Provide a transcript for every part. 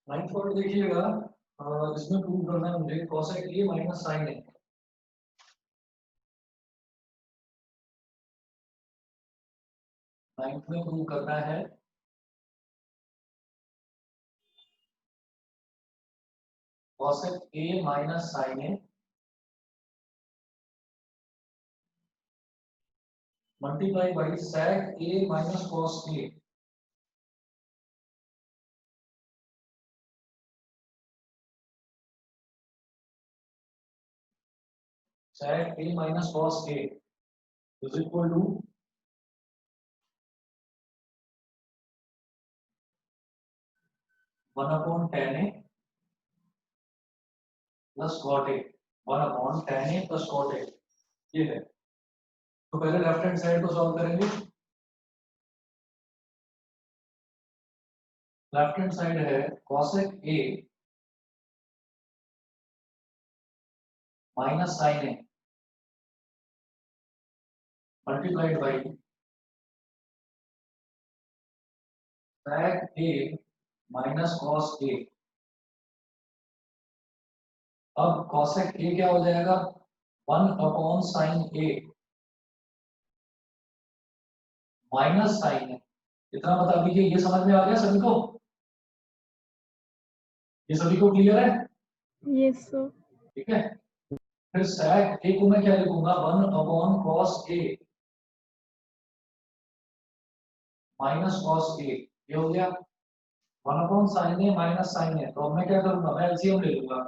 Ninth point देखिएगा, इसमें prove करना है मुझे cosec a minus sine A. Ninth में प्रूव करना है cosec a minus sine A multiply by sec a minus cos a। sec a minus cos a is equal to 1/tan a plus cot a। 1/tan a plus cot a ये है। तो पहले left hand side को solve करेंगे। Left hand side है cosec a minus sine A multiplied by sec a minus cos a। अब cosec a क्या हो जाएगा 1/sin a माइनस साइन ए। इतना बता दीजिए, ये समझ में आ गया सभी को? ये सभी को क्लियर है? Yes sir. ठीक है, फिर sec a को मैं क्या लिखूंगा 1/cos a minus cos a। ये हो गया 1/sin a minus sin a। तो अब मैं क्या करूंगा, मैं एलसीएम ले लूंगा।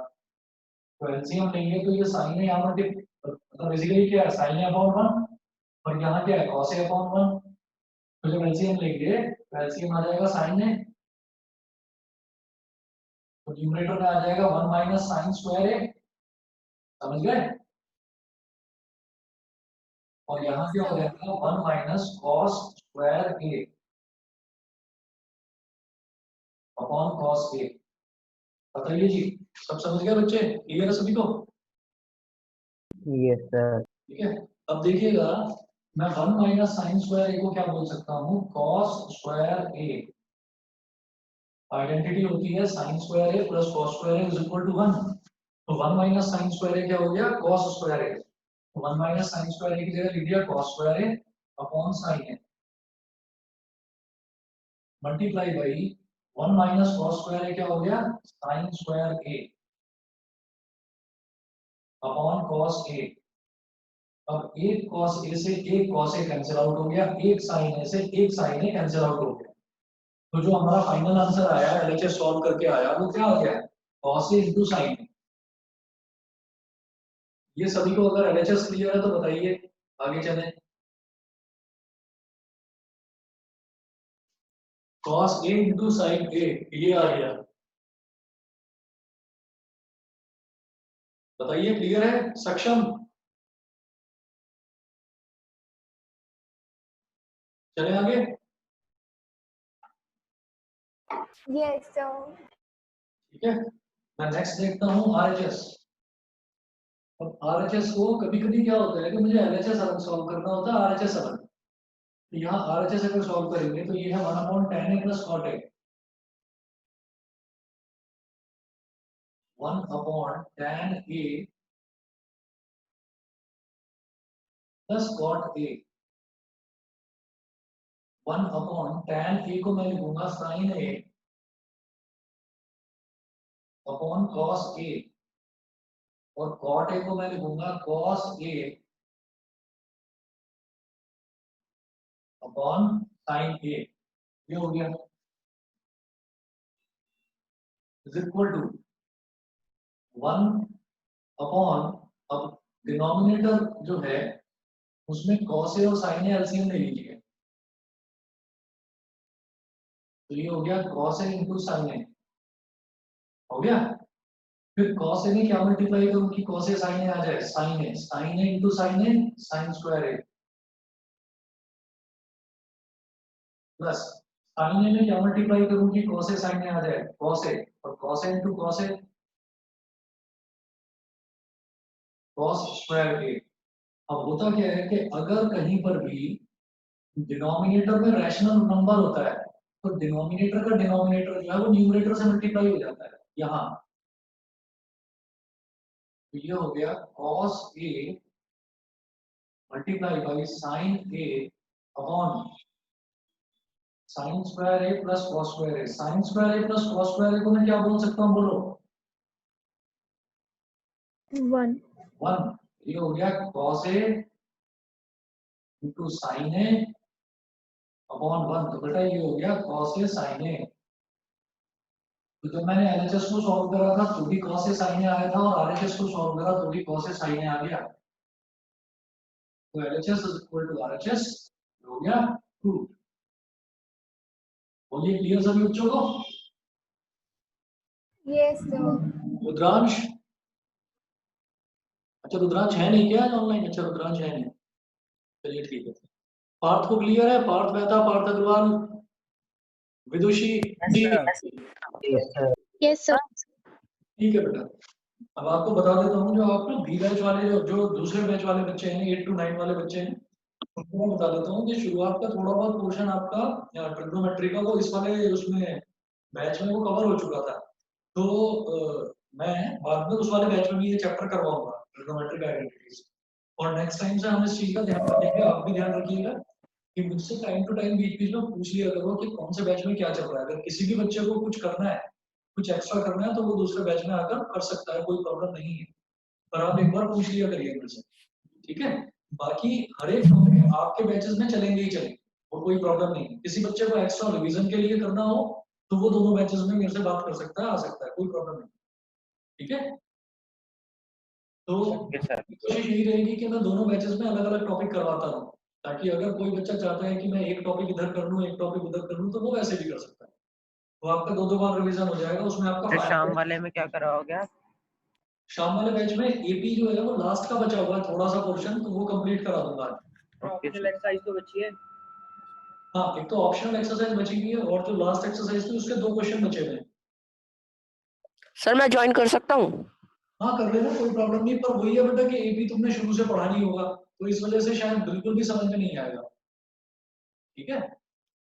तो एलसीएम लेंगे तो ये sin a यहाँ मतलब बेसिकली क्या है sin a अपॉन 1 और यहाँ क्या है cos a अपॉन 1। तो जब एलसीएम लेंगे तो एलसीएम आ जाएगा sin a, तो न्यूमरेटर में आ जाएगा 1 माइनस साइन स्क्वायर a। समझ गए? और यहाँ क्या हो जाएगा 1 minus cos square a upon cos a। बताइए जी, सब समझ गए बच्चे? क्लियर है सभी को? Yes sir. ठीक है, अब देखिएगा मैं 1 माइनस साइन स्क्वायर a को क्या बोल सकता हूँ cos स्क्वायर a। आइडेंटिटी होती है sine square a plus cos square a is equal to 1। तो 1 माइनस साइन स्क्वायर a क्या हो गया cos स्क्वायर a। तो 1 माइनस साइन स्क्वायर a की जगह लिख दिया cos square a upon sine a multiply by 1 minus cos square a क्या हो गया sign square a upon cos a। अब एक cos a से एक cos a कैंसिल आउट हो गया, एक sin a से एक sin a कैंसिल आउट हो गया। तो जो हमारा फाइनल आंसर आया एलएचएस सॉल्व करके आया वो क्या हो गया cos a into sin a। ये सभी को अगर एलएचएस क्लियर है तो बताइए, आगे चलें। cos a into sin a ये आ गया, बताइए क्लियर है? सक्षम? चलें आगे। Yes sir. ठीक है, मैं नेक्स्ट देखता हूँ आरएचएस। अब आरएचएस को कभी कभी क्या होता है कि मुझे एलएचएस अलग सॉल्व करना होता है, आरएचएस अलग। तो यहाँ आरएचएस अगर सॉल्व करेंगे तो ये है 1/tan a plus cot a। 1/tan a plus cot a। 1/tan a को मैं लिखूंगा sin a upon cos a और cot a को मैं लिखूंगा cos a upon sin a। ये हो गया इज इक्वल टू 1 अपॉन, अब डिनोमिनेटर जो है उसमें cos a और sin a एलसीएम ले लीजिए। तो ये हो गया cos a into sin a हो गया। फिर cos a में क्या मल्टीप्लाई करूं कि cos a sin a आ जाए, sin a into sin a sin square a plus sin a में क्या मल्टीप्लाई करूं कि cos a sin a आ जाए cos a, और cos a into cos a cos square a। अब होता क्या है कि अगर कहीं पर भी डिनोमिनेटर में रैशनल नंबर होता है तो डिनोमिनेटर का डिनोमिनेटर जो है वो न्यूमरेटर से मल्टीप्लाई हो जाता है यहाँ। तो ये हो गया cos a multiply by sign a upon sine square a plus cos square a। Sign square a plus cos square a को मैं क्या बोल सकता हूँ, बोलो? 1 1। ये हो गया cos a into sine a upon 1। तो बेटा ये हो गया cos a sin a। तो जब मैंने LHS को सॉल्व करा था तो भी cos a sin a आया था, और RHS को सॉल्व करा तो भी cos a sin a आ गया। तो LHS is equal to RHS हो गया 2। बोलिए क्लियर सभी बच्चों को? yes sir रुद्रांश, अच्छा रुद्रांश है नहीं क्या ऑनलाइन? अच्छा रुद्रांश है नहीं, चलिए ठीक है। पार्थ को क्लियर है? पार्थ मेहता, पार्थ अग्रवाल, विदुषी जी? yes sir ठीक है बेटा। अब आपको बता देता हूँ, जो आप लोग बी बैच वाले, जो दूसरे बैच वाले बच्चे हैं, 8 to 9 वाले बच्चे हैं, उनको मैं बता देता हूँ कि शुरुआत का थोड़ा बहुत पोर्शन आपका ट्रिग्नोमेट्री का वो इस वाले उसमें बैच में वो कवर हो चुका था। तो मैं बाद में उस वाले बैच में भी ये चैप्टर करवाऊंगा, ट्रिग्नोमेट्रिक आइडेंटिटीज। और नेक्स्ट टाइम से हम इस चीज का ध्यान रखेंगे, आप भी ध्यान रखिएगा कि मुझसे टाइम टू टाइम बीच बीच में पूछ लिया करो कि कौन से बैच में क्या चल रहा है। अगर किसी भी बच्चे को कुछ करना है, कुछ एक्स्ट्रा करना है, तो वो दूसरे बैच में आकर कर सकता है, कोई प्रॉब्लम नहीं है। पर आप एक बार पूछ लिया करिए मेरे से, ठीक है? बाकी हर एक टॉपिक आपके बैचेस में चलेंगे ही चलेंगे, वो कोई प्रॉब्लम नहीं है। किसी बच्चे को एक्स्ट्रा रिवीजन के लिए करना हो तो वो दोनों बैचेस में मेरे से बात कर सकता है, आ सकता है, कोई प्रॉब्लम नहीं, ठीक है? तो कोशिश यही रहेगी कि मैं दोनों बैचेस में अलग अलग टॉपिक करवाता रहूं, ताकि अगर कोई बच्चा चाहता है कि मैं एक टॉपिक इधर कर लूं, एक टॉपिक उधर कर लूं, तो वो वैसे भी कर सकता है। तो आपका दो बार रिवीजन हो जाएगा, उसमें आपका फिर फायदा शाम है। वाले में क्या कराओगे आप? शाम वाले बैच में एपी जो है वो लास्ट का बचा हुआ है थोड़ा सा पोर्शन, तो वो कंप्लीट करा दूंगा आज। ऑप्शनल एक्सरसाइज तो बची है। हाँ, एक तो ऑप्शनल एक्सरसाइज बची हुई है, और जो लास्ट एक्सरसाइज थी उसके 2 क्वेश्चन बचे हुए हैं। सर मैं ज्वाइन कर सकता हूँ? हाँ कर लेना, कोई प्रॉब्लम नहीं। पर वही है बेटा कि एपी तुमने शुरू से पढ़ा नहीं होगा, तो इस वजह से शायद बिल्कुल भी समझ में नहीं आएगा, ठीक है?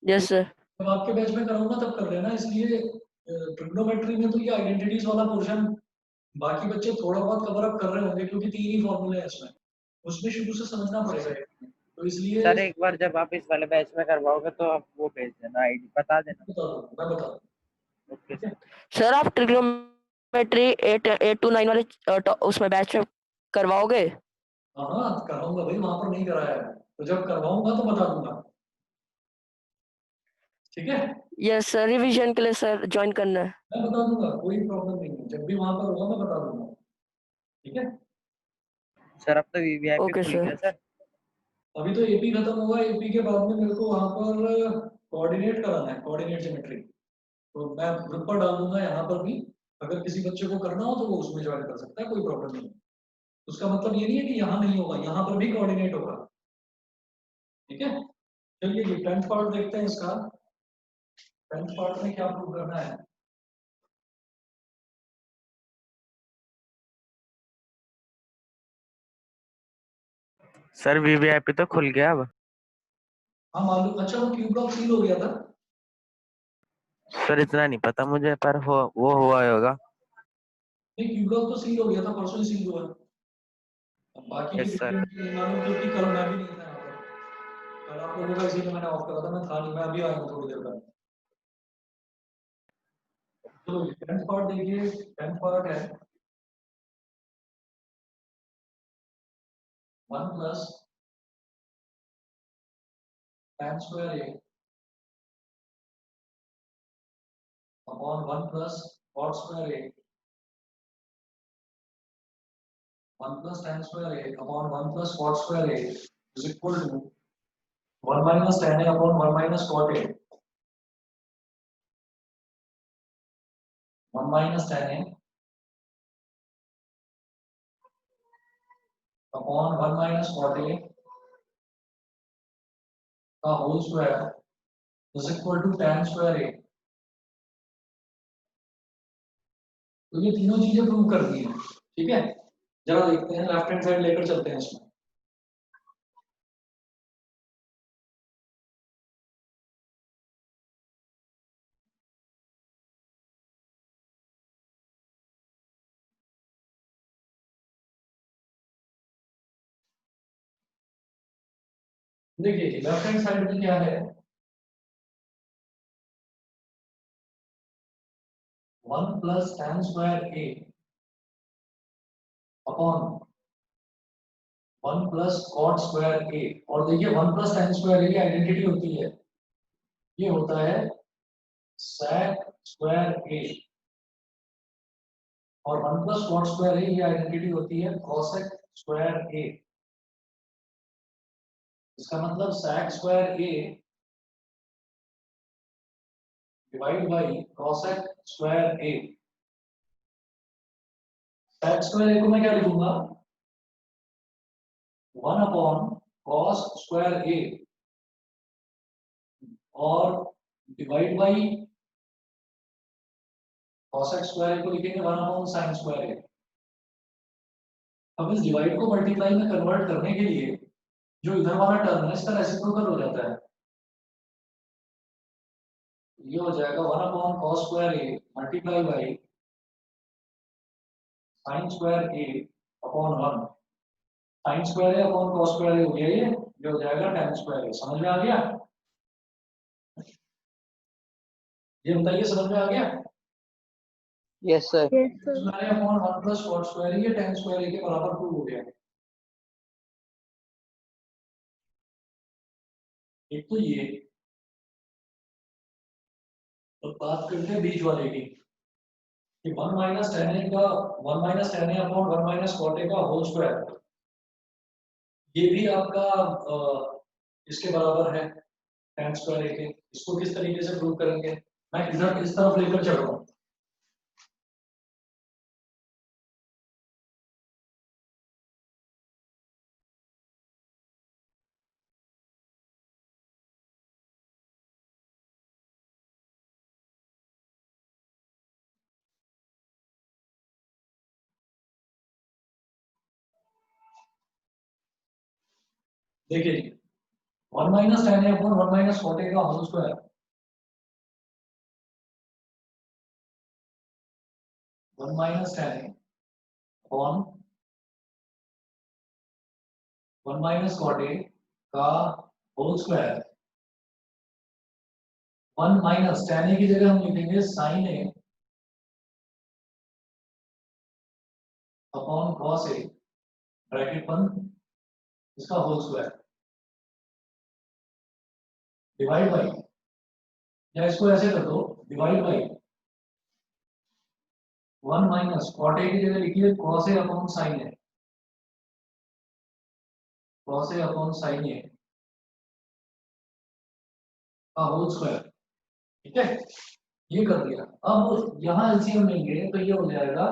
Yes sir. जब आपके बैच में कराऊंगा तब कर लेना। इसलिए ट्रिग्नोमेट्री में तो ये आइडेंटिटीज वाला पोर्शन बाकी बच्चे थोड़ा बहुत कवर अप कर रहे होंगे, क्योंकि 3 ही फॉर्मूले हैं इसमें, उसमें शुरू से समझना पड़ेगा। तो इसलिए सर एक बार जब आप इस वाले बैच में करवाओगे तो आप वो भेज देना, आईडी बता देना। मैं बता दूं। Okay sir. सर आप ट्रिग्नोमेट्री 8 to 9 वाले उसमें बैच में करवाओगे? हाँ कराऊंगा भाई, वहां पर नहीं कराया है, तो जब करवाऊंगा तो बता दूंगा, ठीक है? यस सर, रिवीजन के लिए सर ज्वाइन करना है। मैं बता दूंगा, कोई प्रॉब्लम नहीं है, जब भी वहां पर होगा मैं बता दूंगा, ठीक है? सर अब तो वीवीआईपी ओके खुल सर। गया सर। अभी तो एपी खत्म हुआ, एपी के बाद में मेरे को वहां पर कोऑर्डिनेट कराना है, कोऑर्डिनेट ज्योमेट्री। तो मैं ग्रुप पर डाल दूंगा यहाँ पर भी, अगर किसी बच्चे को करना हो तो वो उसमें ज्वाइन कर सकता है, कोई प्रॉब्लम नहीं है। उसका मतलब ये नहीं है कि यहाँ नहीं होगा, यहाँ पर भी कोऑर्डिनेट होगा, ठीक है? चलिए जी 10th पार्ट देखते हैं इसका। 10th पार्ट में क्या प्रूव करना है? सर वीवीआईपी तो खुल गया अब। हाँ मालूम। अच्छा वो क्यू ब्लॉक सील हो गया था? सर इतना नहीं पता मुझे, पर वो हुआ होगा। नहीं, क्यू ब्लॉक तो सील हो गया था, परसों ही सील हुआ। अब बाकी की यस सर। डिटेल नहीं मालूम, क्योंकि कल मैं भी नहीं था यहाँ पर। कल आप लोगों का इसीलिए मैंने ऑफ करा था, मैं था नहीं, मैं अभी आया हूँ थोड़ी देर पहले। चलो 10th पार्ट देखिए। 10th पार्ट है 1 plus tan square a upon 1 plus cot square a, 1 plus tan square a upon 1 plus cot square a is equal to 1 minus tan a upon 1 minus cot a, 1 minus tan a upon 1 minus cot a का whole square is equal to tan square a। तो ये तीनों चीजें prove कर दी हैं, ठीक है? जरा देखते हैं, लेफ्ट हैंड साइड लेकर चलते हैं इसमें। देखिए लेफ्ट हैंड साइड में क्या है, 1 plus tan square A upon 1 plus cot square ए। और देखिए 1 प्लस tan स्क्वायर ए की आइडेंटिटी होती है, ये होता है sec स्क्वायर ए, और 1 प्लस cot स्क्वायर ए की आइडेंटिटी होती है cosec स्क्वायर ए। इसका मतलब sec square A divide by cosec square A. sec square A को मैं क्या लिखूंगा, 1 अपॉन cos स्क्वायर ए और divide by cosec square A को लिखेंगे 1 अपॉन sin स्क्वायर ए। अब इस डिवाइड को मल्टीप्लाई में कन्वर्ट करने के लिए जो इधर वाला टर्म है इसका रेसिप्रोकल हो जाता है, ये हो जाएगा 1 upon cos square A multiply by sin square A upon 1। sin square A upon cos square A हो गया, ये हो जाएगा tan स्क्वायर ए। समझ में आ गया? ये बताइए समझ में आ गया? Yes sir. Yes, sir. Square A upon 1 plus cot square A, ये tan स्क्वायर ए के बराबर प्रूव हो गया। एक तो ये, अब बात करते हैं बीच वाले की कि 1 माइनस tan ए का 1 माइनस tan ए अपॉन 1 माइनस cot ए का होल स्क्वायर, ये भी आपका इसके बराबर है tan स्क्वायर ए के। इसको किस तरीके से प्रूव करेंगे, मैं इधर इस तरफ लेकर चल रहा हूँ। देखिए 1 माइनस tan ए अपॉन 1 माइनस cot ए का होल स्क्वायर, 1 माइनस tan ए अपॉन 1 माइनस cot ए का होल स्क्वायर। 1 माइनस tan ए की जगह हम लिखेंगे sin A upon cos A bracket बंद, इसका होल स्क्वायर डिवाइड बाई, या इसको ऐसे कर दो डिवाइड बाई 1 माइनस cot ए की जगह लिखिए cos A upon sin A, cos A upon sin A का होल स्क्वायर। ठीक है, ये कर दिया। अब यहां एलसीएम लेंगे तो ये हो जाएगा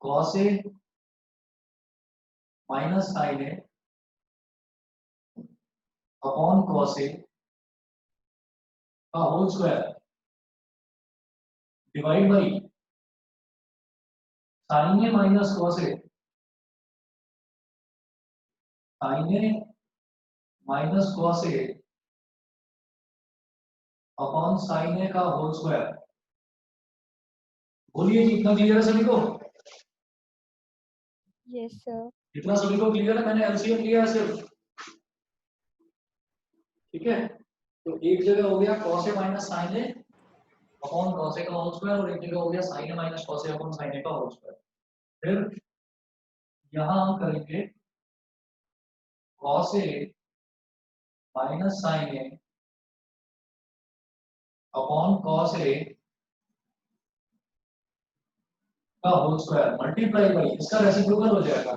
cos A minus sin A upon cos A का whole square divide by sin A minus cos A, sin A minus cos A upon sin A का होल स्क्वायर। बोलिए कि इतना क्लियर है सभी को? Yes, sir. इतना सभी को क्लियर है? मैंने एलसीएम लिया है सिर्फ। ठीक है, तो एक जगह हो गया cos A minus sin A upon cos A का होल स्क्वायर, और एक जगह हो गया sin A minus cos A upon sin A का होल स्क्वायर। फिर यहां हम करेंगे cos A minus sin A upon cos A का होल स्क्वायर मल्टीप्लाई बाई, इसका रेसिप्रोकल हो जाएगा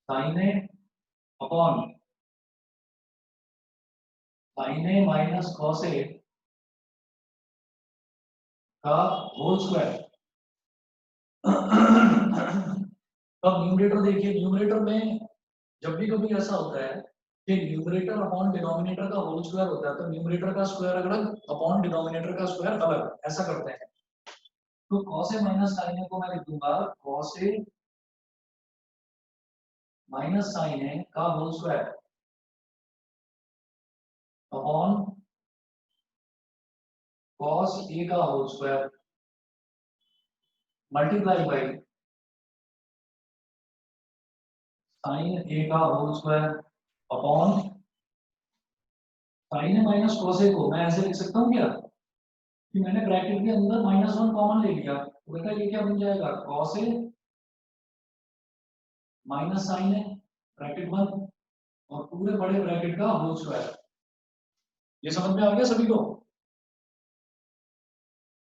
sin A upon sin A minus cos A का होल स्क्वायर। अब न्यूमरेटर देखिए, न्यूमरेटर में जब भी कभी ऐसा होता है कि न्यूमरेटर अपॉन डिनोमिनेटर का होल स्क्वायर होता है, तो न्यूमरेटर का स्क्वायर अलग अपॉन डिनोमिनेटर का स्क्वायर अलग, ऐसा करते हैं। तो cos A minus sin A को मैं लिख दूंगा cos A minus sin A का whole square upon cos A का whole square multiply by sine A का whole square upon sine A minus cos A को मैं ऐसे लिख सकता हूँ क्या कि मैंने ब्रैकेट के अंदर -1 कॉमन ले लिया तो बेटा ये क्या बन जाएगा cos A minus sine A bracket बंद और पूरे बड़े ब्रैकेट का होल स्क्वायर। ये समझ में आ गया सभी को?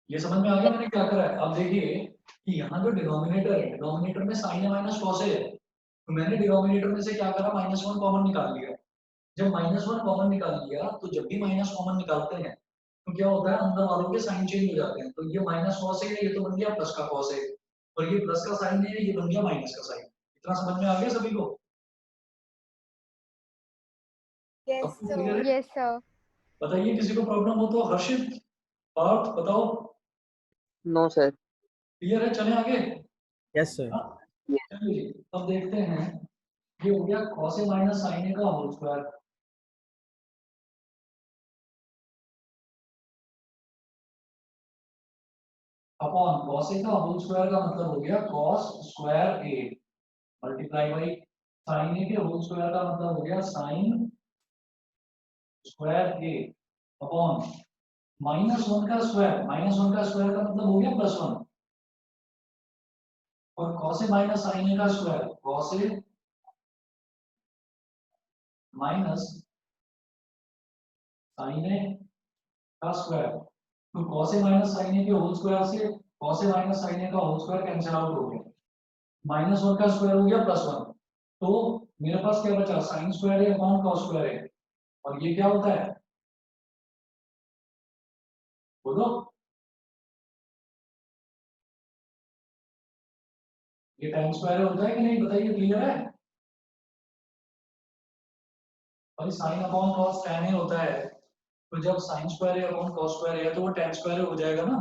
ये समझ में आ गया मैंने क्या करा है? अब देखिए कि यहाँ जो डिनोमिनेटर है डिनोमिनेटर में साइन ए माइनस कॉस ए है तो मैंने डिनोमिनेटर में से क्या करा -1 कॉमन निकाल लिया। जब -1 कॉमन निकाल लिया तो जब भी माइनस कॉमन निकालते हैं तो क्या होता है अंदर वालों के साइन चेंज हो जाते हैं। तो ये माइनस कॉस है ये तो बन गया प्लस का कॉस है और ये प्लस का साइन है ये बन गया माइनस का साइन। इतना समझ में आ गया सभी को? Yes, सबको sir. क्लियर है? Yes, sir. बताइए किसी को प्रॉब्लम हो तो। हर्षित पार्थ बताओ नो सर। क्लियर है? चलें आगे। Yes sir. हाँ? चलिए जी, अब देखते हैं ये हो गया cos a minus sin a का whole square upon cos a का होल स्क्वायर का मतलब हो गया cos square a multiply by sin a के होल स्क्वायर का मतलब हो गया sin स्क्वायर a अपॉन -1 का स्क्वायर -1 का स्क्वायर का मतलब हो गया +1 और cos a minus sin a का square cos a minus sin a का स्क्वायर तो cos a minus sin a के होल स्क्वायर से cos a minus sin a का होल स्क्वायर कैंसिल आउट हो गया -1 का स्क्वायर हो गया +1 तो मेरे पास क्या बचा sin स्क्वायर है अपॉन cos स्क्वायर है और ये क्या होता है बोलो ये tan स्क्वायर होता है कि नहीं बताइए क्लियर है? भाई sin अपॉन cos tan ही होता है तो जब sin स्क्वायर है अपॉन cos स्क्वायर है तो वो tan स्क्वायर हो जाएगा ना।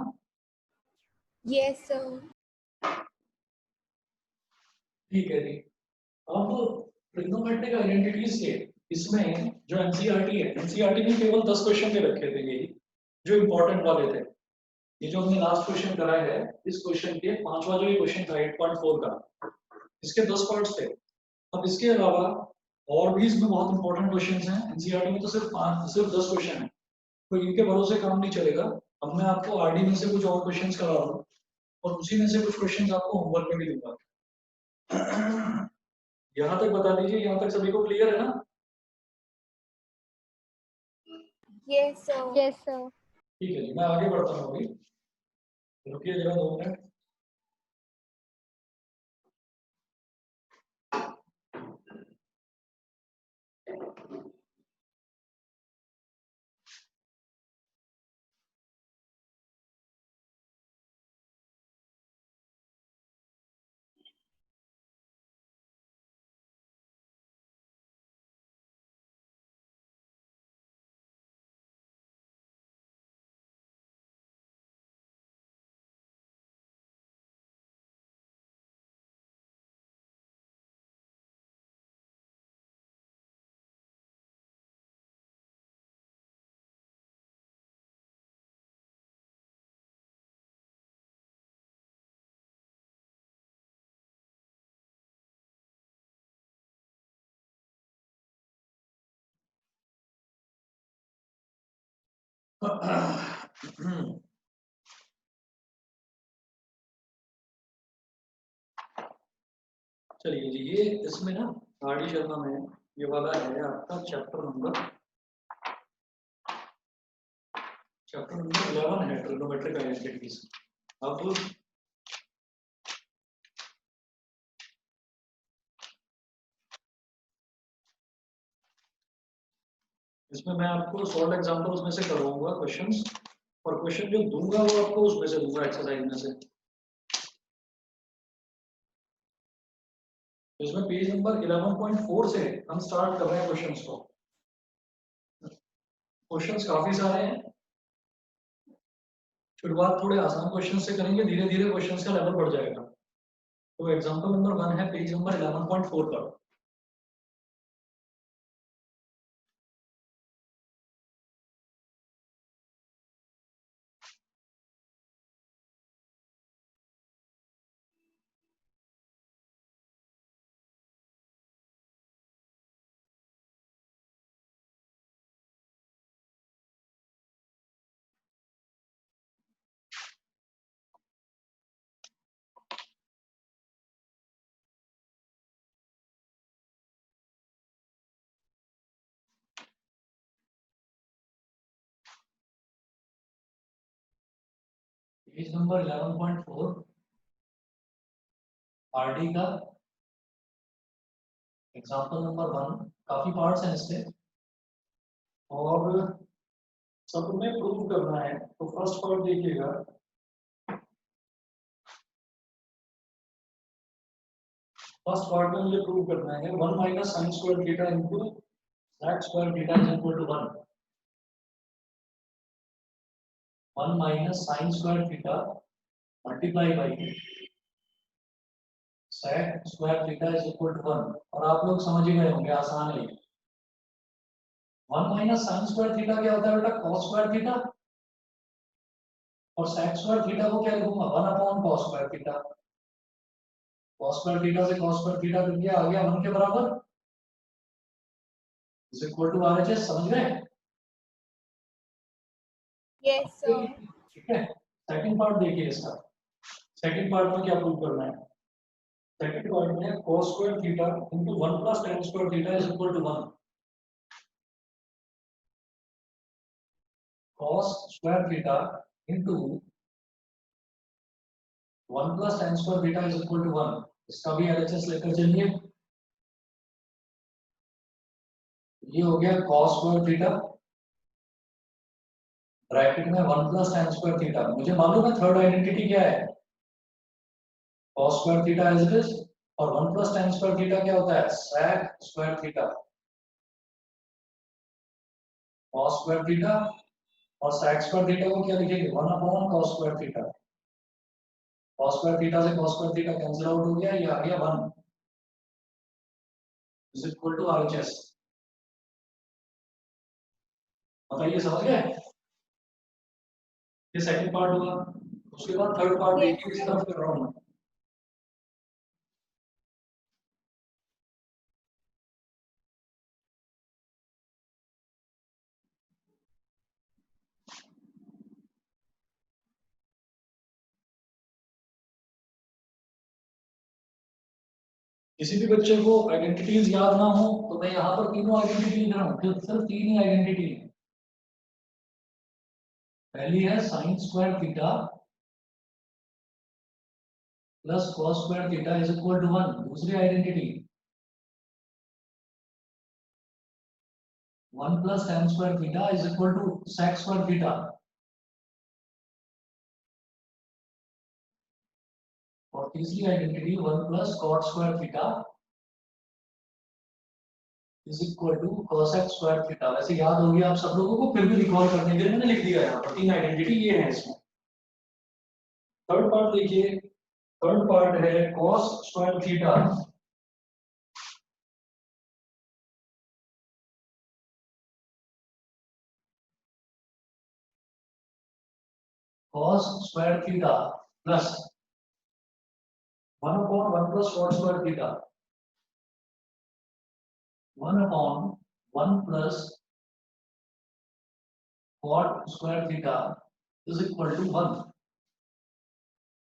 Yes, sir. ठीक है जी। अब ट्रिग्नोमेट्रिक आइडेंटिटीज के इसमें जो एनसीईआरटी है एनसीईआरटी ने केवल 10 क्वेश्चन दे रखे थे ये जो इंपॉर्टेंट वाले थे। ये जो हमने लास्ट क्वेश्चन करा है इस क्वेश्चन के पांचवा जो ये क्वेश्चन था 8.4 का इसके 10 पार्ट्स थे। अब इसके अलावा और भी इसमें बहुत इंपॉर्टेंट क्वेश्चंस हैं एनसीईआरटी में तो सिर्फ 10 क्वेश्चन है तो इनके भरोसे काम नहीं चलेगा। अब मैं आपको आरडी में से कुछ और क्वेश्चंस करा रहा हूँ और उसी में से कुछ क्वेश्चंस आपको होमवर्क में भी दूंगा। यहाँ तक बता दीजिए यहाँ तक सभी को क्लियर है ना? Yes, sir. Yes, sir. ठीक है जी मैं आगे बढ़ता हूँ अभी रुकिए जरा 2 मिनट। चलिए जी ये इसमें ना आरडी शर्मा में ये वाला है आपका चैप्टर नंबर 11 है ट्रिग्नोमेट्रिक आइडेंटिटीज। अब इसमें मैं आपको सॉल्व एग्जांपल उसमें से करवाऊंगा क्वेश्चंस और क्वेश्चन जो दूंगा वो आपको उसमें से दूंगा एक्सरसाइज में से। इसमें पेज नंबर 11.4 से हम स्टार्ट कर रहे हैं क्वेश्चंस को। क्वेश्चंस काफी सारे हैं। शुरुआत थोड़े आसान क्वेश्चन से करेंगे धीरे धीरे क्वेश्चंस का लेवल बढ़ जाएगा। तो एग्जांपल नंबर 1 है पेज नंबर 11.4 पर। पेज नंबर 11.4 आरडी का एग्जांपल नंबर 1। काफी पार्ट्स हैं इसके और सब में प्रूव करना है। तो फर्स्ट पार्ट देखिएगा, फर्स्ट पार्ट में मुझे प्रूव करना है 1 minus sine square theta into sec square theta is equal to 1। 1 minus sine square theta multiply by sec square theta is equal to 1। और आप लोग समझ ही गए होंगे, आसान है। 1 माइनस साइन स्क्वायर थीटा क्या होता है बेटा? Cos square theta. और सेक स्क्वायर थीटा को क्या लिखूंगा? 1 upon cos square theta. Cos square theta से कॉस स्क्वायर थीटा कर दिया, आ गया 1 के बराबर इज इक्वल टू आरएचएस। समझ गए? Yes, sir. ठीक है। सेकंड पार्ट देखिए इसका। सेकंड पार्ट में क्या प्रूव करना है? सेकंड पार्ट में cos square theta into 1 plus tan square theta is equal to 1। cos square theta into 1 plus tan square theta is equal to 1। इसका भी एलएचएस लेकर चलिए। ये हो गया cos स्क्वायर थीटा ब्रैकेट में 1 प्लस tan स्क्वायर थीटा। मुझे मालूम है थर्ड आइडेंटिटी क्या है, cos square theta as it is. और 1 प्लस tan स्क्वायर थीटा क्या होता है? sec square theta. cos square theta और sec स्क्वायर थीटा को क्या लिखेंगे? 1 upon cos square theta. cos square theta से cos square theta cancel out हो गया, ये आ गया 1 इज इक्वल टू आरएचएस। बताइए समझ गए? ये सेकंड पार्ट हुआ। उसके बाद थर्ड पार्ट Yes, देखिए, इस तरफ कर रहा हूं मैं। किसी भी बच्चे को आइडेंटिटीज याद ना हो तो मैं यहाँ पर तीनों आइडेंटिटी लिख रहा हूँ, सिर्फ तीन ही आइडेंटिटी है। पहली है sine square theta plus cos square theta is equal to 1। दूसरी identity 1 plus tan square theta is equal to sec square theta. और तीसरी identity 1 plus cot square theta is equal to cosec square theta. वैसे याद होगी आप सब लोगों को, फिर भी रिकॉल करने के लिए मैंने लिख दिया यहाँ पर। तीन आइडेंटिटी ये है इसमें। थर्ड पार्ट देखिए, थर्ड पार्ट है cos square theta cos square theta plus 1 upon 1 plus cot square theta. 1 upon 1 plus cot square theta is equal to 1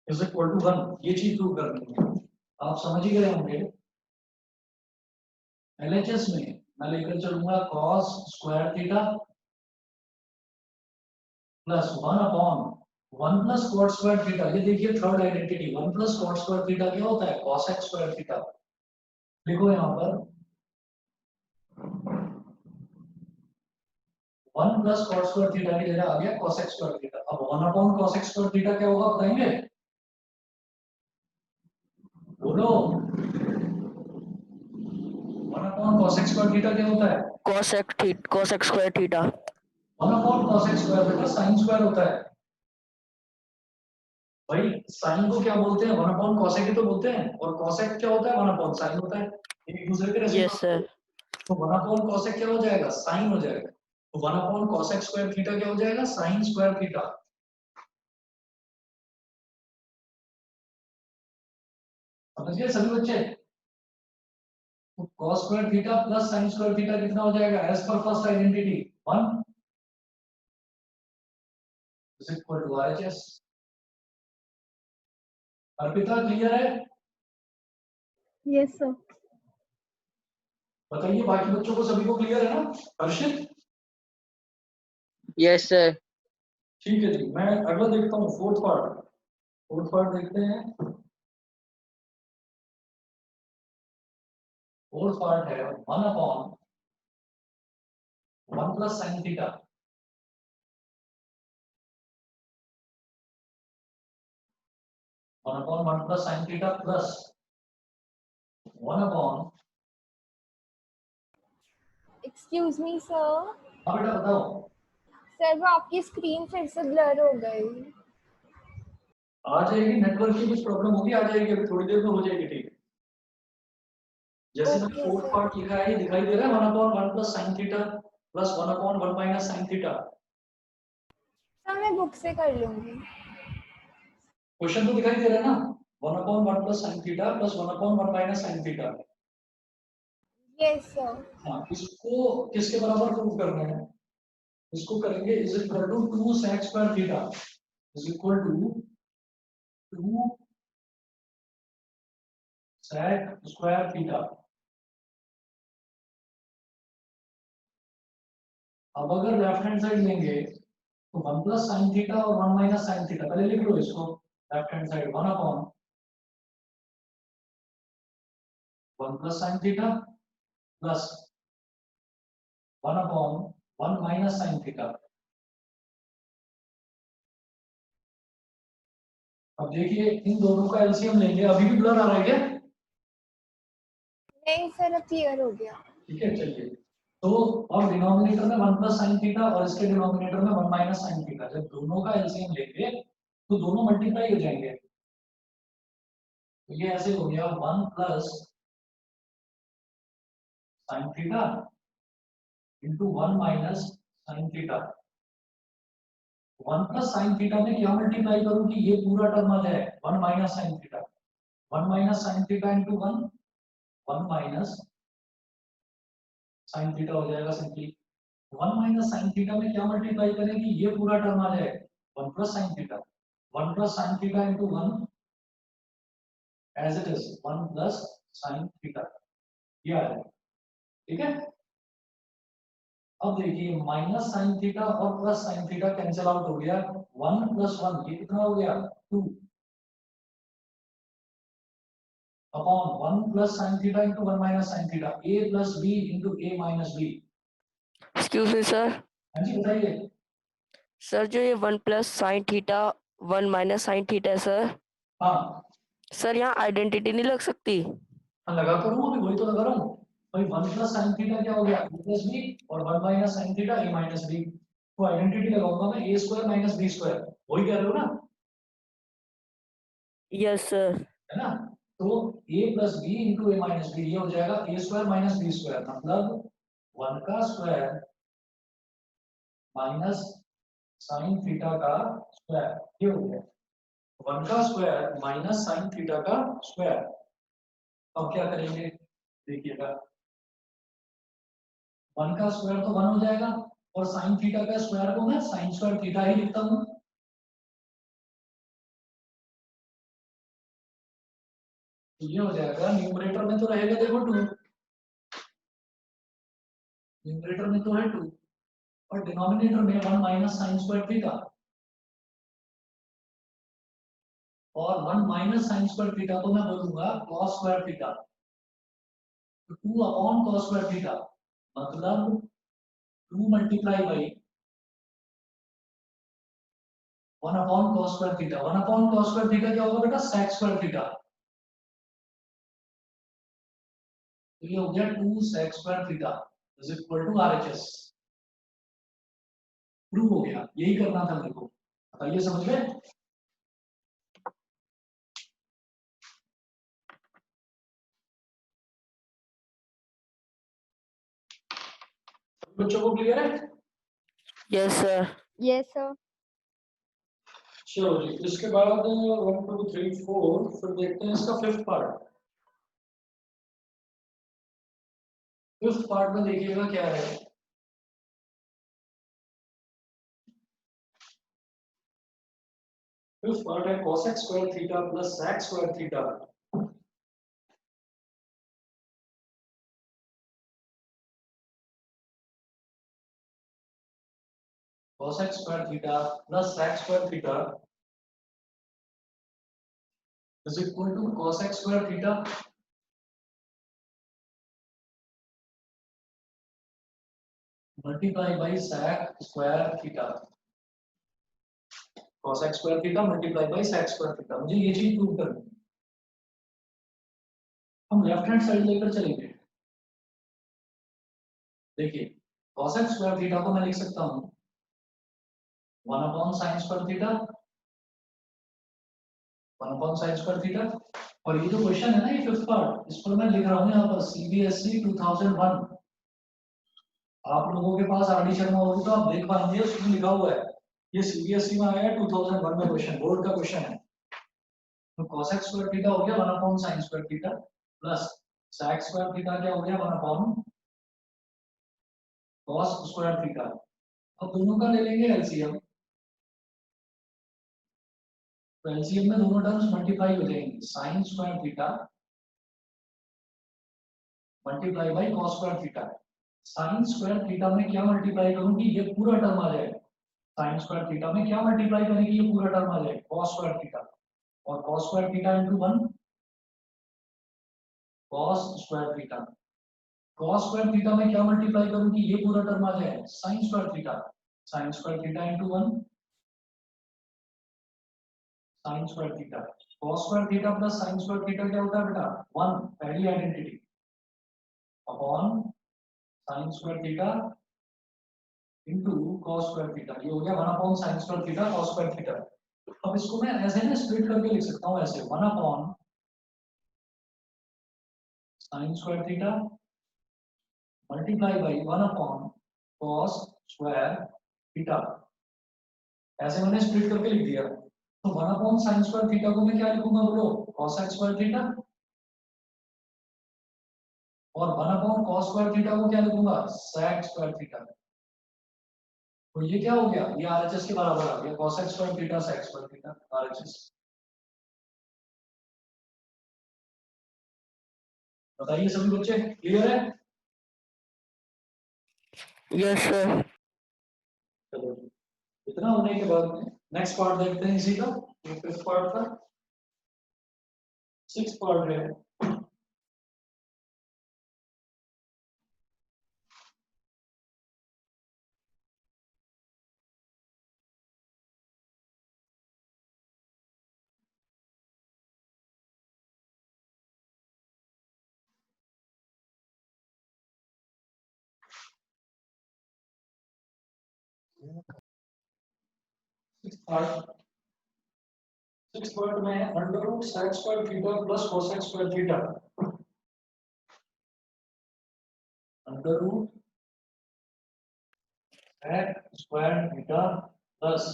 is equal to 1। ये चीज प्रूव करनी है। आप समझ ही गए होंगे। एलएचएस में मैं लेकर चलूंगा cos square theta plus 1 upon 1 plus cot square theta. ये देखिए third identity 1 plus cot square theta क्या होता है? cosec square theta. लिखो यहाँ पर 1 प्लस cot स्क्वायर थीटा की जगह आ गया cosec स्क्वायर थीटा। अब 1 अपॉन cosec स्क्वायर थीटा क्या होगा बताएंगे? बोलो 1 अपॉन cosec स्क्वायर थीटा क्या होता है? cosec square theta. 1 upon cosec square बेटा साइन स्क्वायर होता है भाई। साइन को क्या बोलते हैं? 1 अपॉन cosec ही तो बोलते हैं। और cosec क्या होता है? 1 अपॉन साइन होता है। एक दूसरे के यस रेसिप्रोकल। सर। तो 1 अपॉन cosec क्या हो जाएगा? साइन हो जाएगा। तो 1 अपॉन cosec स्क्वायर थीटा क्या हो जाएगा? Sine square theta. समझ गए सभी बच्चे? तो cos square theta plus sine square theta कितना हो जाएगा? एज पर first identity 1 is equal to RHS. Arpita clear है? Yes, sir. बताइए बाकी बच्चों को, सभी को क्लियर है ना? हर्षित यस सर। ठीक है जी, मैं अगला देखता हूँ फोर्थ पार्ट। फोर्थ पार्ट देखते हैं। फोर्थ पार्ट है 1/1 plus sine theta. 1/1 plus sine theta plus 1/। Excuse me sir. हाँ बेटा बताओ। सर वो आपकी स्क्रीन फिर से ब्लर हो गई। आ जाएगी, नेटवर्क की कुछ प्रॉब्लम होगी, आ जाएगी, अभी थोड़ी देर में हो जाएगी ठीक। जैसे मैंने ओके फोर्थ सर। पार्ट लिखा है, ये दिखाई दे रहा है 1/1 plus sine theta plus 1/1 minus sine theta. Sir मैं बुक से कर लूंगी। क्वेश्चन तो दिखाई दे रहा है ना, 1/1 plus sine theta plus 1/1 minus sine theta. Yes sir. हाँ, इसको किसके बराबर प्रूव करना है? इसको करेंगे is equal to 2 sec square theta is equal to 2 sec square theta. अब अगर लेफ्ट हैंड साइड लेंगे तो 1 प्लस साइन थीटा और 1 माइनस साइन थीटा, पहले लिख लो इसको। Left hand side 1/1 plus sine theta plus 1/1 minus sine theta. अब देखिए इन दोनों का एलसीएम लेंगे, अभी भी ब्लर आ रहा है क्या? नहीं सर अब क्लियर हो गया। ठीक है चलिए। तो अब डिनोमिनेटर में 1 प्लस साइन थीटा और इसके डिनोमिनेटर में 1 माइनस साइन थीटा, जब दोनों का एलसीएम लेंगे तो दोनों मल्टीप्लाई हो जाएंगे। तो ये ऐसे हो गया 1 plus sine theta into 1 minus sine theta. 1 plus sine theta में क्या मल्टीप्लाई करूं कि ये पूरा टर्म आ जाए 1 minus sine theta. 1 minus sine theta into 1, 1 minus sine theta हो जाएगा सिंपली। 1 माइनस साइन थीटा में क्या मल्टीप्लाई करें कि ये पूरा टर्म आ जाए 1 plus sine theta. 1 plus sine theta into 1 as it is 1 plus sine theta, ये आ जाएगा। ठीक है। अब देखिए माइनस साइन थीटा और plus sine theta cancel out हो गया। 1 प्लस 1 ये कितना हो गया 2 upon 1 plus sine theta into 1 minus sine theta, a plus b into a minus b। Excuse me sir. हाँ जी बताइए। सर जो ये 1 plus sine theta 1 minus sine theta है सर, हाँ सर यहाँ आइडेंटिटी नहीं लग सकती? हाँ लगा तो रहा हूँ, अभी वही तो लगा रहा हूँ भाई। 1 प्लस साइन थीटा क्या हो गया a प्लस b और 1 minus sine theta a minus b। तो आइडेंटिटी लगाऊंगा मैं a square minus b square, वही कह रहे हो ना? Yes sir. है ना? तो a plus B into A minus B, ये हो जाएगा a square minus B square, मतलब 1 का स्क्वायर माइनस साइन थीटा का स्क्वायर, ये हो गया 1 का स्क्वायर माइनस साइन थीटा का स्क्वायर। अब क्या करेंगे देखिएगा, 1 का स्क्वायर तो 1 हो जाएगा और साइन थीटा का स्क्वायर को मैं साइन स्क्वायर थीटा ही लिखता हूँ। तो ये हो जाएगा, न्यूमरेटर में तो रहेगा देखो 2, न्यूमरेटर में तो है 2 और डिनोमिनेटर में 1 माइनस साइन स्क्वायर थीटा, और 1 माइनस साइन स्क्वायर थीटा को मैं बोलूंगा कॉस स्क्वायर थीटा। तो 2 अपॉन कॉस स्क्वायर थीटा मतलब 2 multiply by 1 upon cos square theta. 1 upon cos square theta क्या होगा बेटा sec स्क्वायर थीटा। तो ये हो गया 2 sec square theta is equal to RHS. Prove हो गया, यही करना था मेरे को, बताइए समझ गए? बच्चों को क्लियर है? Yes sir. Yes sir. चलो जी, इसके बाद 1 2 3 4 फिर देखते हैं इसका फिफ्थ पार्ट। फिफ्थ पार्ट में देखिएगा क्या है। फिफ्थ पार्ट है cosec square theta plus sec square theta. cos x square theta plus sec square theta is equal to cos x square theta multiply by sec square theta. cos x square theta multiply by sec square theta, मुझे ये चीज prove करनी है। हम left hand side लेकर चलेंगे। देखिए cos x square theta को मैं लिख सकता हूँ 1 upon sin square theta, 1 upon sin square theta। और ये जो क्वेश्चन है ना, ये फिफ्थ पार्ट, इस पर मैं लिख रहा हूँ यहाँ पर CBSE 2001। आप लोगों के पास आर डी शर्मा होगी तो आप देख पाएंगे, उसमें लिखा हुआ है, ये CBSE में आया है 2001 में, क्वेश्चन बोर्ड का क्वेश्चन है। तो cos x square theta हो गया 1 upon sin square theta plus sec square theta क्या हो गया 1 upon cos square theta। अब दोनों का ले लेंगे एलसीएम, तो एलसीएम में दोनों टर्म्स मल्टीप्लाई हो जाएंगे, sin square theta multiply by cos square theta। sin square theta में क्या मल्टीप्लाई करूंगी, ये पूरा टर्म आ जाएगा। sin square theta में क्या मल्टीप्लाई करेंगे, ये पूरा टर्म आ जाएगा cos square theta, और cos square theta into 1 cos square theta। cos square theta में क्या मल्टीप्लाई करूंगी, ये पूरा टर्म आ जाएगा sin square theta, sin square theta into 1 sin square theta। cos square theta plus sin square theta क्या होता है बेटा, 1, पहली identity, upon sin square theta into cos square theta। ये हो गया 1 upon sin square theta cos square theta। अब इसको मैं ऐसे ना स्प्लिट करके लिख सकता हूँ, ऐसे 1 upon sin square theta multiply by 1 upon cos square theta। ऐसे मैंने स्प्लिट करके लिख दिया। तो 1 upon sin square theta को मैं क्या लिखूंगा बोलो, cos x square theta, और 1 upon cos square theta को क्या लिखूंगा, sec square theta। तो ये क्या हो गया, ये आरएचएस के बराबर आ गया, cos x square theta sec square theta RHS. बताइए सभी बच्चे, क्लियर है? Yes sir. चलो इतना होने के बाद नेक्स्ट पार्ट देखते हैं इसी का, फिफ्थ पार्ट का। सिक्स पार्ट है सिक्स पार्ट में under root sec square theta plus cos x square theta, under root sec square theta plus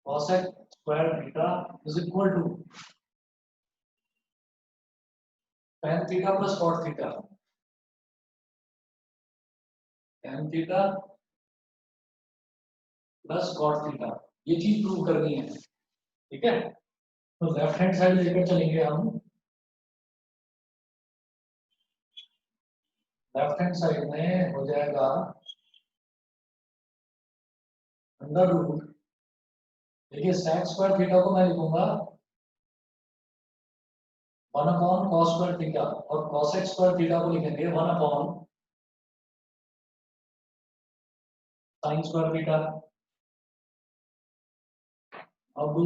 cos x square theta is equal to tan theta plus cot theta, tan theta plus cot theta. ये चीज prove करनी है, ठीक है? तो left hand side लेकर चलेंगे हम, लेफ्ट हैंड साइड में हो जाएगा अंडर रूट, देखिए sec स्क्वायर थीटा को मैं लिखूंगा 1 अपॉन cos स्क्वायर थीटा, और cos x स्क्वायर थीटा को लिखेंगे 1 अपॉन sin स्क्वायर थीटा। अब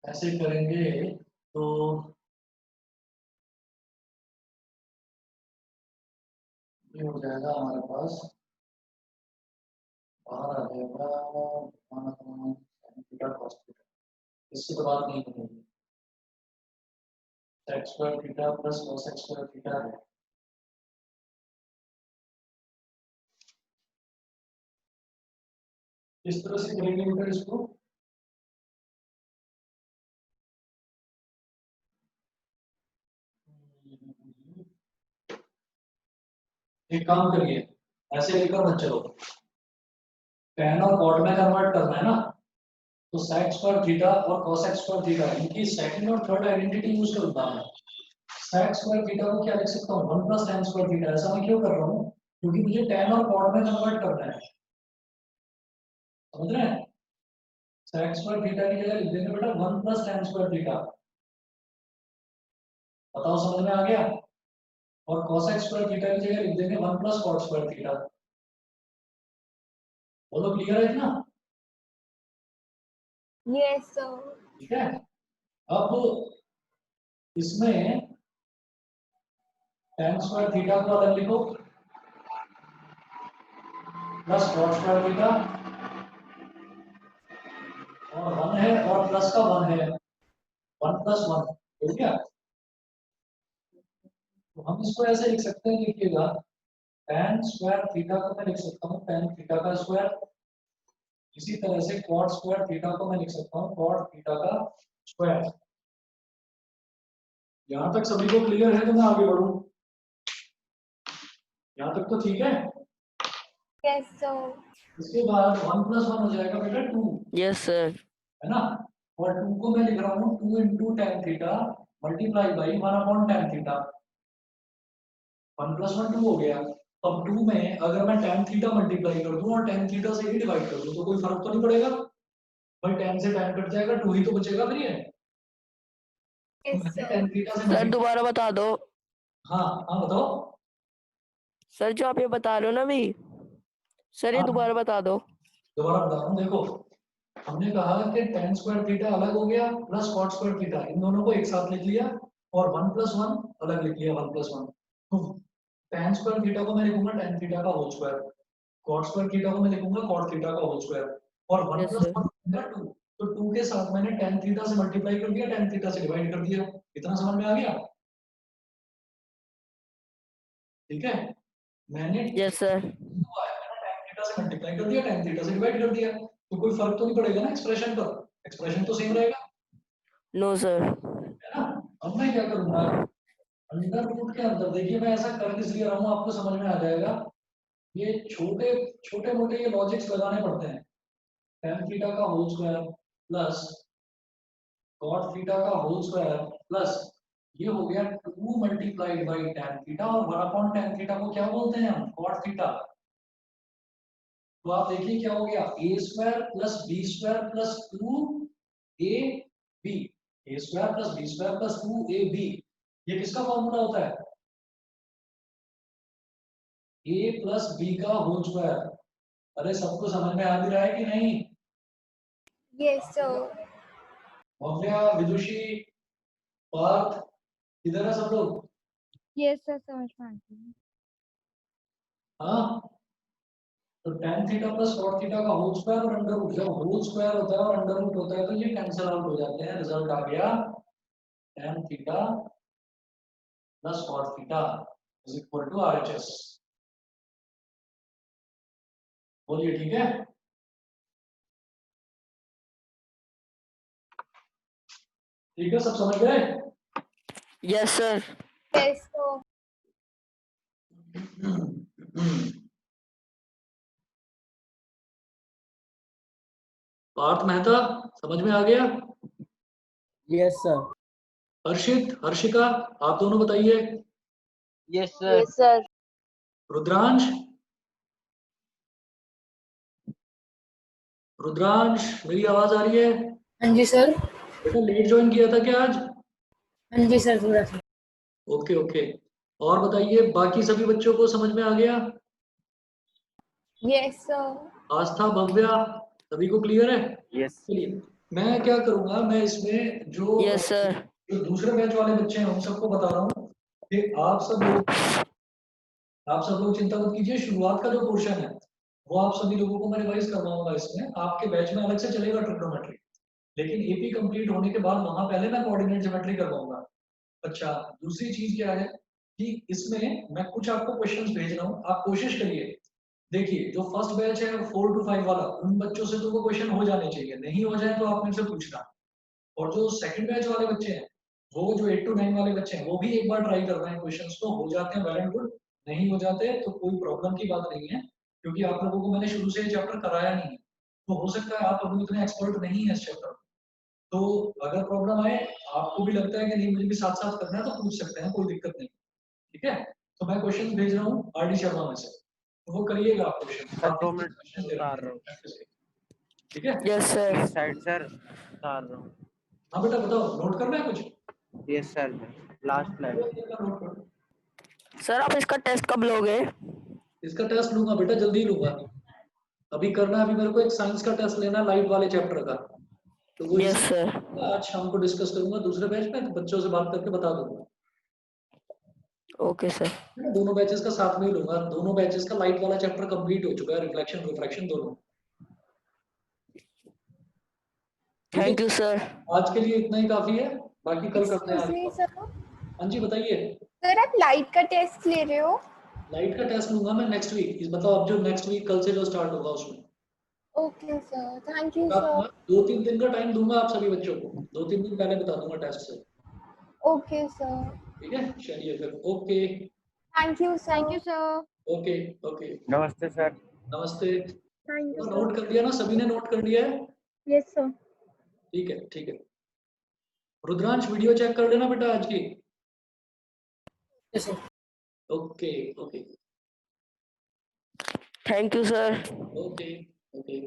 ऐसे करेंगे तो ये हो जाएगा हमारे पास, बाहर आ जाएगा 1 upon sin theta cos theta, इससे तो बात नहीं बनेगी, sec square theta plus cos x square theta है। इस तरह से करेंगे बेटा इसको, एक काम करिए, ऐसे लेकर मत चलो, tan और cot में कन्वर्ट करना है ना, तो sec स्क्वायर थीटा और cosec स्क्वायर थीटा इनकी सेकंड और थर्ड आइडेंटिटी यूज करूंगा मैं। sec स्क्वायर थीटा को क्या लिख सकता हूँ 1 + tan स्क्वायर थीटा। ऐसा मैं क्यों कर रहा हूँ? क्योंकि मुझे tan और cot में कन्वर्ट करना है, समझ रहे हैं? sec स्क्वायर थीटा की जगह लिख देंगे बेटा 1 + tan स्क्वायर थीटा। बताओ समझ में आ गया? और cosec स्क्वायर थीटा की जगह लिख देंगे 1 + cot स्क्वायर थीटा। बोलो क्लियर है ना? Yes, sir. ठीक है। अब इसमें tan स्क्वायर थीटा को अलग लिखो प्लस cot स्क्वायर थीटा और 1 है और प्लस का 1 है 1 + 1 ठीक है। तो हम इसको ऐसे लिख सकते हैं, देखिएगा tan स्क्वायर थीटा को मैं लिख सकता हूँ tan थीटा का स्क्वायर। इसी तरह से cot स्क्वायर थीटा को मैं लिख सकता हूँ cot थीटा का स्क्वायर। यहां तक सभी को क्लियर है तो मैं आगे बढ़ूं? यहां तक तो ठीक है। Yes, sir. इसके बाद 1 + 1 हो जाएगा बेटा 2, यस सर। है ना। और 2 को मैं लिख रहा हूँ 2 × tan theta multiply by 1/tan theta. 1 + 1 2 हो गया। अब 2 में अगर मैं tan थीटा मल्टीप्लाई कर दूं और tan थीटा से ही डिवाइड कर दूं तो कोई फर्क तो नहीं पड़ेगा भाई, tan से tan कट जाएगा 2 ही तो बचेगा फिर ये। तो Yes, मैंने sir. tan थीटा से सर दोबारा बता दो। हाँ हाँ बताओ। सर जो आप ये बता रहे हो ना अभी, सर ये हाँ दोबारा बता दो। दोबारा बता रहा हूँ, देखो हमने कहा कि tan स्क्वायर थीटा अलग हो गया प्लस cot स्क्वायर थीटा, इन दोनों को एक साथ लिख लिया और 1 + 1 अलग लिख लिया 1 + 1। तो tan स्क्वायर थीटा को मैं लिखूंगा tan थीटा का whole square, cot square theta को मैं लिखूंगा cot थीटा का होल स्क्वायर और 1 यस + सर। 1 होगा 2। तो 2 के साथ मैंने tan थीटा से मल्टीप्लाई कर दिया, tan थीटा से डिवाइड कर दिया। इतना समझ में आ गया? ठीक है। मैंने यस सर। tan थीटा से मल्टीप्लाई कर दिया, tan थीटा से डिवाइड कर दिया, तो कोई फर्क तो नहीं पड़ेगा ना एक्सप्रेशन पर, एक्सप्रेशन तो सेम रहेगा, नो सर। है ना। अब मैं क्या करूंगा अंडर रूट के अंदर, देखिए मैं ऐसा कर इसलिए रहा हूँ आपको समझ में आ जाएगा। ये छोटे छोटे मोटे ये लॉजिक्स लगाने पड़ते हैं। tan थीटा का whole square plus cot theta का होल स्क्वायर प्लस ये हो गया 2 मल्टीप्लाइड बाई tan थीटा और 1/tan थीटा को क्या बोलते हैं हम cot थीटा। तो आप देखिए क्या हो गया a² + b² + 2ab, a² + b² + 2ab। ये किसका फॉर्मूला होता है? a + b का होल स्क्वायर। अरे सबको समझ में आ भी रहा है कि नहीं? Yes, sir. भव्या, विदुषी, पार्थ, किधर है सब लोग? Yes, sir. समझ में आ गया। हाँ, तो tan theta plus cot theta का होल स्क्वायर और अंडर रूट, जब होल स्क्वायर होता है और अंडर रूट होता है तो ये कैंसिल आउट हो जाते हैं। रिजल्ट आ गया tan theta plus cot theta is equal to RHS। बोलिए ठीक है। ठीक है, सब समझ गए? Yes sir. Yes, sir. Parth Mehta समझ में आ गया? Yes sir. हर्षित, हर्षिका, आप दोनों बताइए। Yes sir. Yes, sir. Rudransh, Rudransh मेरी आवाज आ रही है? हाँ जी सर। बेटा लेट ज्वाइन किया था क्या आज? हाँ जी सर थोड़ा सा। Okay okay. और बताइए बाकी सभी बच्चों को समझ में आ गया? Yes, sir. आस्था, भव्या, सभी को क्लियर है? यस। चलिए मैं क्या करूंगा, मैं इसमें जो यस सर। जो दूसरे बैच वाले बच्चे हैं उन सबको बता रहा हूँ कि आप सब लोग चिंता मत कीजिए। शुरुआत का जो पोर्शन है वो आप सभी लोगों को मैं रिवाइज करवाऊंगा। इसमें आपके बैच में अलग से चलेगा ट्रिग्नोमेट्री, लेकिन एपी कंप्लीट होने के बाद वहां पहले मैं कोऑर्डिनेट ज्योमेट्री करवाऊंगा। अच्छा, दूसरी चीज क्या है कि इसमें मैं कुछ आपको क्वेश्चंस भेज रहा हूँ, आप कोशिश करिए। देखिए जो फर्स्ट बैच है 4 to 5 वाला, उन बच्चों से तो वो क्वेश्चन हो जाने चाहिए, नहीं हो जाए तो आप मेरे से पूछना। और जो सेकंड बैच वाले बच्चे हैं, वो जो 8 to 9 वाले बच्चे हैं, वो भी एक बार ट्राई कर रहे हैं। क्वेश्चंस तो हो जाते हैं वेल एंड गुड, नहीं हो जाते तो कोई प्रॉब्लम की बात नहीं है, क्योंकि आप लोगों को मैंने शुरू से चैप्टर कराया नहीं है। तो हो सकता है आप अभी इतने एक्सपर्ट नहीं है इस चैप्टर, तो अगर प्रॉब्लम आए, आपको भी लगता है कि नहीं मुझे भी साथ साथ करना है, तो पूछ सकते हैं, कोई दिक्कत नहीं, ठीक है। तो मैं क्वेश्चन भेज रहा हूँ आरडी शर्मा में से, तो वो करिएगा आप क्वेश्चन। सर 2 मिनट उतार रहा हूँ। ठीक है, यस सर। एक साइड सर उतार रहा हूँ। हाँ बेटा बताओ, नोट करना है कुछ? Yes sir, last line. Note करो। सर आप इसका टेस्ट कब लोगे? इसका टेस्ट लूंगा बेटा, जल्दी लूंगा। अभी करना है, अभी मेरे को एक साइंस का टेस्ट लेना है लाइट वाले चैप्टर का, तो वो यस सर। आज शाम को डिस्कस करूंगा दूसरे बैच में, तो बच्चों से बात करके बता दूंगा। Okay sir. दोनों बैचेस का साथ में ही लूंगा, दोनों बैचेस का लाइट वाला चैप्टर कंप्लीट हो चुका है, रिफ्लेक्शन रिफ्रैक्शन दोनों। ठीक है, थैंक यू सर। आज के लिए इतना ही काफी है, बाकी कल करते हैं एक्सक्यूज मी आगे। सर, हाँ जी बताइए। सर आप लाइट का टेस्ट ले रहे हो? लाइट का टेस्ट लूंगा मैं नेक्स्ट वीक, मतलब अब जो नेक्स्ट वीक कल से जो स्टार्ट होगा उसमें। ओके सर, थैंक यू आप सर। 2-3 दिन का टाइम दूंगा आप सभी बच्चों को, 2-3 दिन पहले बता दूंगा टेस्ट से। ओके सर, ठीक है, चलिए फिर, okay thank you sir. sir. Okay okay. नमस्ते सर। नमस्ते। Thank you, तो sir. नोट कर लिया ना, सभी ने नोट कर लिया है? Yes, sir. ठीक है ठीक है। रुद्रांश वीडियो चेक कर लेना बेटा आज की। Yes, sir. Okay okay thank you sir. Okay okay.